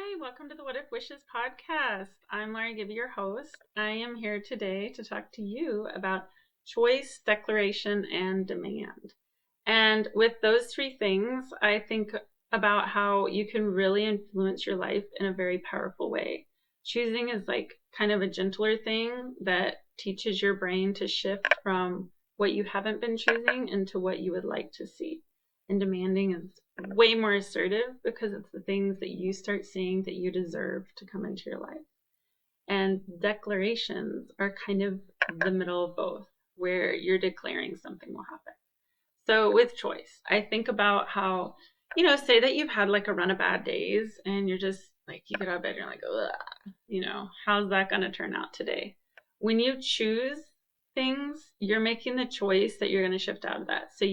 Hi, welcome to the What If Wishes podcast. I'm Laurie Gibby, your host. I am here today to talk to you about choice, declaration, and demand. And with those three things, I think about how you can really influence your life in a very powerful way. Choosing is like kind of a gentler thing that teaches your brain to shift from what you haven't been choosing into what you would like to see. And demanding is way more assertive because it's the things that you start seeing that you deserve to come into your life. And declarations are kind of the middle of both, where you're declaring something will happen. So with choice, I think about how, say that you've had like a run of bad days and you're just like, you get out of bed and you're like, ugh, how's that going to turn out today? When you choose things, you're making the choice that you're going to shift out of that. So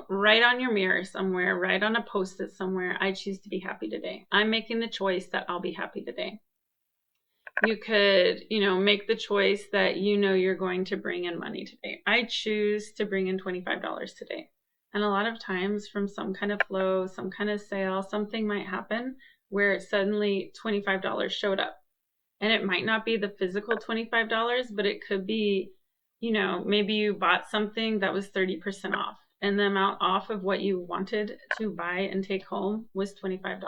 write on your mirror somewhere, write on a post-it somewhere, I choose to be happy today. I'm making the choice that I'll be happy today. You could, make the choice that you're going to bring in money today. I choose to bring in $25 today. And a lot of times from some kind of flow, some kind of sale, something might happen where suddenly $25 showed up. And it might not be the physical $25, but it could be, maybe you bought something that was 30% off. And the amount off of what you wanted to buy and take home was $25.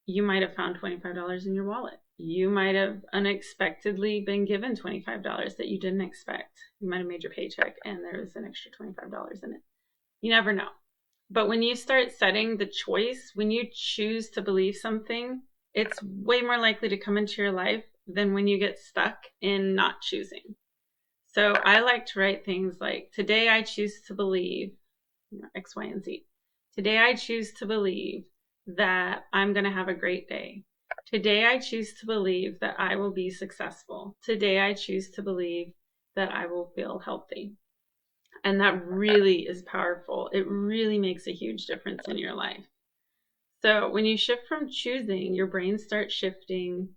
You might have found $25 in your wallet. You might have unexpectedly been given $25 that you didn't expect. You might have made your paycheck and there was an extra $25 in it. You never know. But when you start setting the choice, when you choose to believe something, it's way more likely to come into your life than when you get stuck in not choosing. So I like to write things like, today I choose to believe X, Y, and Z. Today I choose to believe that I'm going to have a great day. Today I choose to believe that I will be successful. Today I choose to believe that I will feel healthy. And that really is powerful. It really makes a huge difference in your life. So when you shift from choosing, your brain starts shifting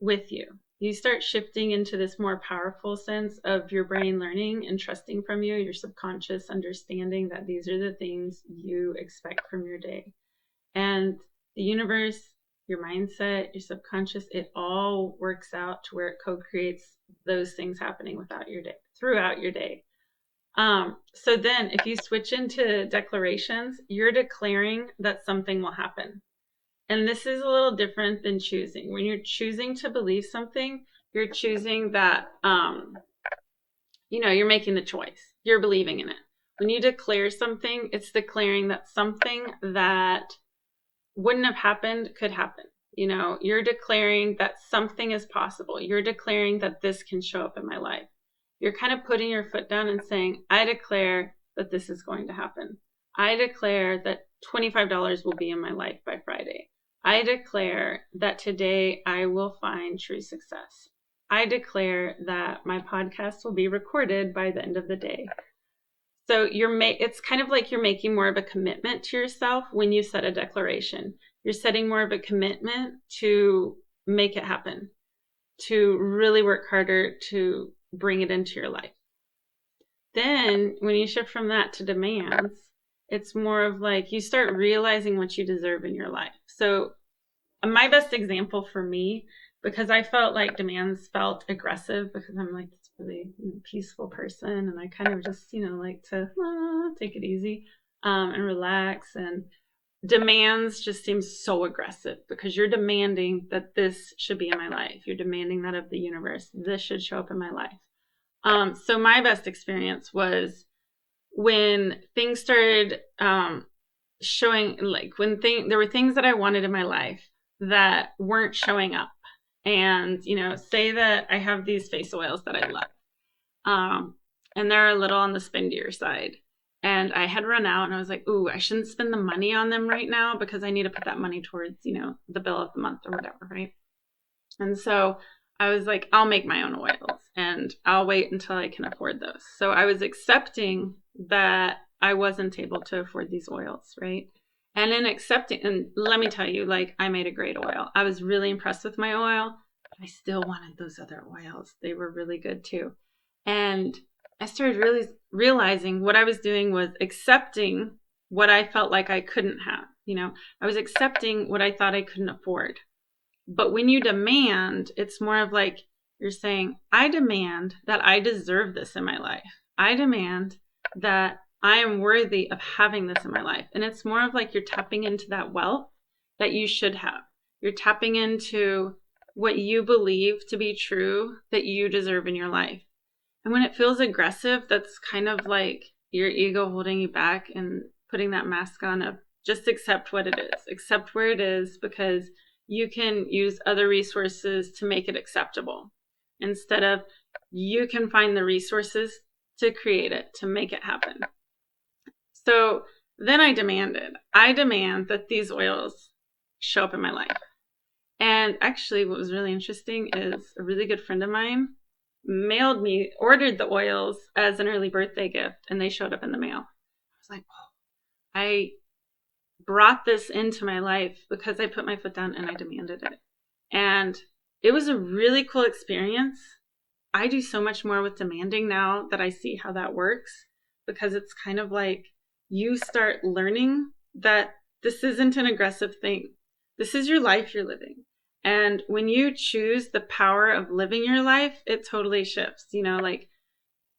with you. You start shifting into this more powerful sense of your brain learning and trusting from you, your subconscious understanding that these are the things you expect from your day. And the universe, your mindset, your subconscious, it all works out to where it co-creates those things happening throughout your day. So then if you switch into declarations, you're declaring that something will happen. And this is a little different than choosing. When you're choosing to believe something, you're choosing that, you're making the choice. You're believing in it. When you declare something, it's declaring that something that wouldn't have happened could happen. You're declaring that something is possible. You're declaring that this can show up in my life. You're kind of putting your foot down and saying, I declare that this is going to happen. I declare that $25 will be in my life by Friday. I declare that today I will find true success. I declare that my podcast will be recorded by the end of the day. So it's kind of like you're making more of a commitment to yourself when you set a declaration. You're setting more of a commitment to make it happen, to really work harder to bring it into your life. Then when you shift from that to demands, it's more of like you start realizing what you deserve in your life. So my best example for me, because I felt like demands felt aggressive because I'm like this really peaceful person and I kind of just, like to take it easy and relax. And demands just seem so aggressive because you're demanding that this should be in my life. You're demanding that of the universe. This should show up in my life. So my best experience was when things started showing, like there were things that I wanted in my life that weren't showing up. And, say that I have these face oils that I love. And they're a little on the spendier side. And I had run out and I was like, ooh, I shouldn't spend the money on them right now because I need to put that money towards, the bill of the month or whatever, right? And so I was like, I'll make my own oils and I'll wait until I can afford those. So I was accepting that I wasn't able to afford these oils, right? And in accepting, and let me tell you, like, I made a great oil. I was really impressed with my oil, but I still wanted those other oils. They were really good too. And I started really realizing what I was doing was accepting what I felt like I couldn't have. I was accepting what I thought I couldn't afford. But when you demand, it's more of like you're saying, I demand that I deserve this in my life. I demand that I am worthy of having this in my life. And it's more of like you're tapping into that wealth that you should have. You're tapping into what you believe to be true that you deserve in your life. And when it feels aggressive, that's kind of like your ego holding you back and putting that mask on of just accept what it is. Accept where it is, because you can use other resources to make it acceptable. Instead of you can find the resources to create it, to make it happen. So then I demand that these oils show up in my life. And actually what was really interesting is a really good friend of mine ordered the oils as an early birthday gift, and they showed up in the mail. I was like, oh, I brought this into my life because I put my foot down and I demanded it. And it was a really cool experience. I do so much more with demanding now that I see how that works, because it's kind of like you start learning that this isn't an aggressive thing. This is your life you're living. And when you choose the power of living your life, it totally shifts. Like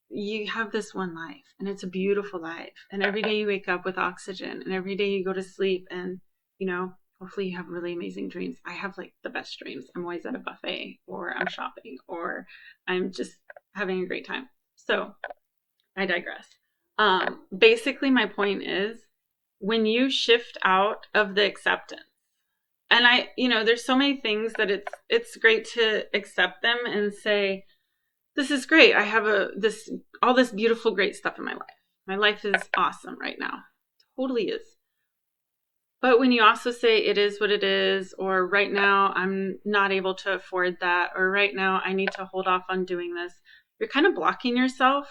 you have this one life and it's a beautiful life. And every day you wake up with oxygen, and every day you go to sleep, and, hopefully you have really amazing dreams. I have like the best dreams. I'm always at a buffet, or I'm shopping, or I'm just having a great time. So I digress. Basically my point is, when you shift out of the acceptance, and there's so many things that it's great to accept them and say, this is great. I have all this beautiful, great stuff in my life. My life is awesome right now. Totally is. But when you also say it is what it is, or right now I'm not able to afford that, or right now I need to hold off on doing this, you're kind of blocking yourself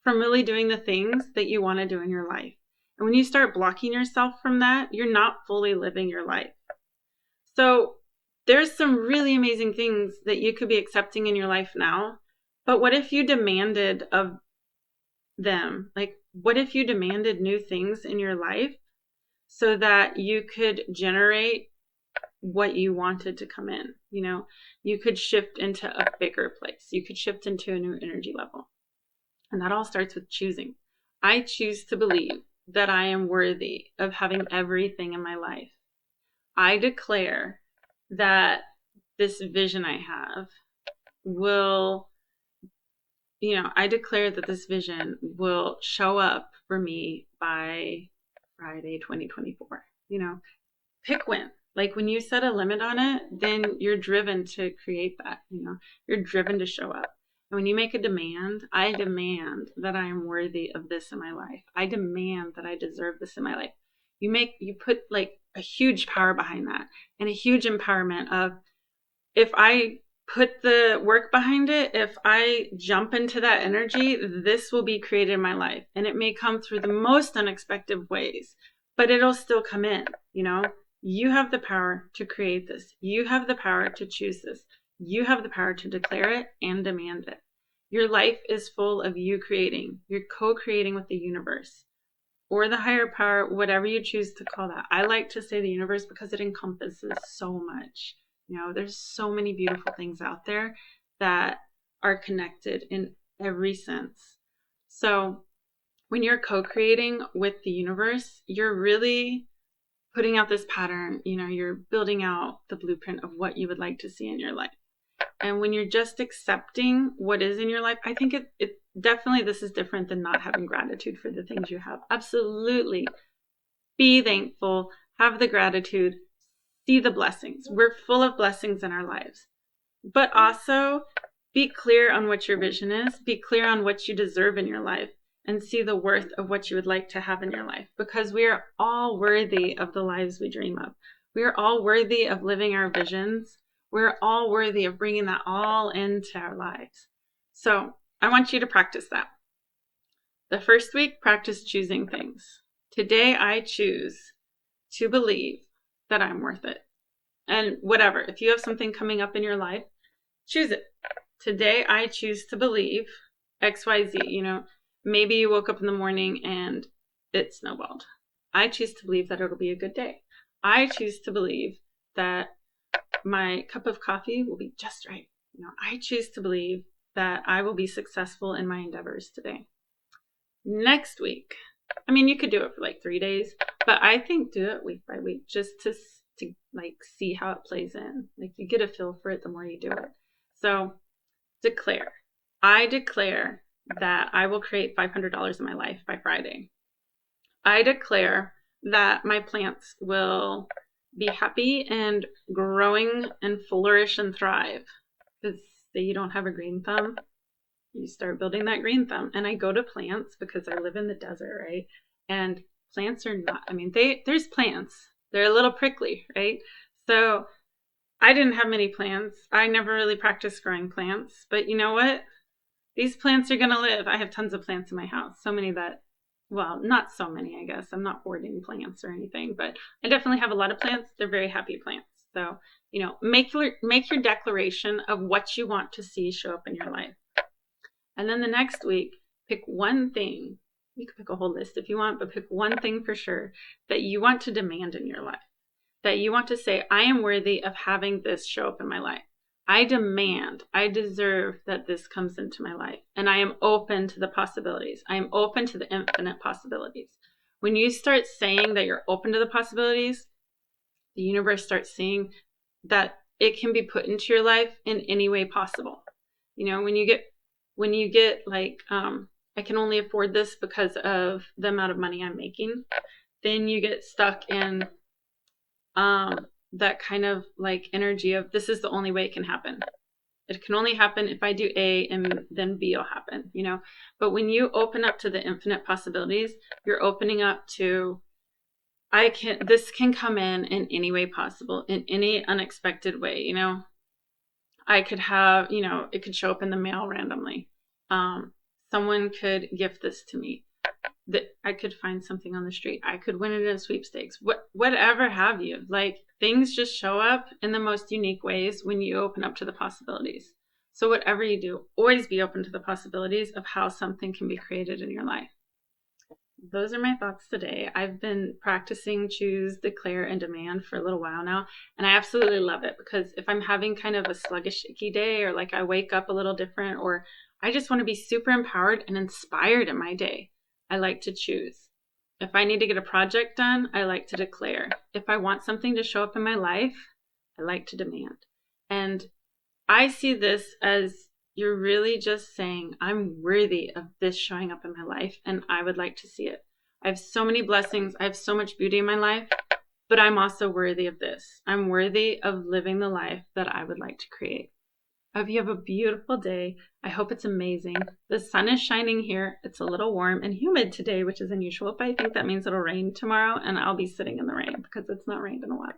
from really doing the things that you want to do in your life. And when you start blocking yourself from that, you're not fully living your life. So there's some really amazing things that you could be accepting in your life now. But what if you demanded of them? Like, what if you demanded new things in your life so that you could generate what you wanted to come in? You could shift into a bigger place. You could shift into a new energy level. And that all starts with choosing. I choose to believe that I am worthy of having everything in my life. I declare that this vision I have I declare that this vision will show up for me by Friday, 2024. Pick when. Like when you set a limit on it, then you're driven to create that, you're driven to show up. And when you make a demand, I demand that I am worthy of this in my life. I demand that I deserve this in my life. You put like a huge power behind that, and a huge empowerment of, if I put the work behind it, if I jump into that energy, this will be created in my life. And it may come through the most unexpected ways, but it'll still come in. You have the power to create this. You have the power to choose this. You have the power to declare it and demand it. Your life is full of you creating. You're co-creating with the universe or the higher power, whatever you choose to call that. I like to say the universe because it encompasses so much. There's so many beautiful things out there that are connected in every sense. So when you're co-creating with the universe, you're really putting out this pattern. You're building out the blueprint of what you would like to see in your life. And when you're just accepting what is in your life, I think it definitely, this is different than not having gratitude for the things you have. Absolutely. Be thankful, have the gratitude, see the blessings. We're full of blessings in our lives. But also be clear on what your vision is. Be clear on what you deserve in your life, and see the worth of what you would like to have in your life, because we are all worthy of the lives we dream of. We are all worthy of living our visions. We're all worthy of bringing that all into our lives. So I want you to practice that. The first week, practice choosing things. Today, I choose to believe that I'm worth it. And whatever, if you have something coming up in your life, choose it. Today, I choose to believe XYZ. Maybe you woke up in the morning and it snowballed. I choose to believe that it'll be a good day. I choose to believe that my cup of coffee will be just right. I choose to believe that I will be successful in my endeavors today. Next week, you could do it for like 3 days, but I think do it week by week just to like see how it plays in. Like you get a feel for it the more you do it. So declare. I declare that I will create $500 in my life by Friday. I declare that my plants will be happy and growing and flourish and thrive. Because say you don't have a green thumb, you start building that green thumb. And I go to plants because I live in the desert, right? And plants are not, there's plants. They're a little prickly, right? So I didn't have many plants. I never really practiced growing plants. But you know what? These plants are going to live. I have tons of plants in my house. So many that, well, not so many, I guess. I'm not hoarding plants or anything. But I definitely have a lot of plants. They're very happy plants. So, make your declaration of what you want to see show up in your life. And then the next week, pick one thing. You can pick a whole list if you want, but pick one thing for sure that you want to demand in your life. That you want to say, I am worthy of having this show up in my life. I demand, I deserve that this comes into my life. And I am open to the possibilities. I am open to the infinite possibilities. When you start saying that you're open to the possibilities, the universe starts seeing that it can be put into your life in any way possible. When you get like, I can only afford this because of the amount of money I'm making, then you get stuck in that kind of like energy of this is the only way it can happen. It can only happen if I do A and then B will happen, But when you open up to the infinite possibilities, you're opening up to this can come in any way possible, in any unexpected way, I could have, it could show up in the mail randomly. Someone could gift this to me. That I could find something on the street. I could win it in a sweepstakes. Whatever have you. Like things just show up in the most unique ways when you open up to the possibilities. So whatever you do, always be open to the possibilities of how something can be created in your life. Those are my thoughts today. I've been practicing choose, declare, and demand for a little while now, and I absolutely love it because if I'm having kind of a sluggish, icky day, or like I wake up a little different, or I just want to be super empowered and inspired in my day, I like to choose. If I need to get a project done, I like to declare. If I want something to show up in my life, I like to demand. And I see this as you're really just saying, I'm worthy of this showing up in my life, and I would like to see it. I have so many blessings. I have so much beauty in my life, but I'm also worthy of this. I'm worthy of living the life that I would like to create. I hope you have a beautiful day. I hope it's amazing. The sun is shining here. It's a little warm and humid today, which is unusual, but I think that means it'll rain tomorrow, and I'll be sitting in the rain because it's not rained in a while.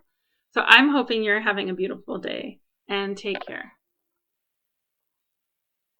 So I'm hoping you're having a beautiful day, and take care.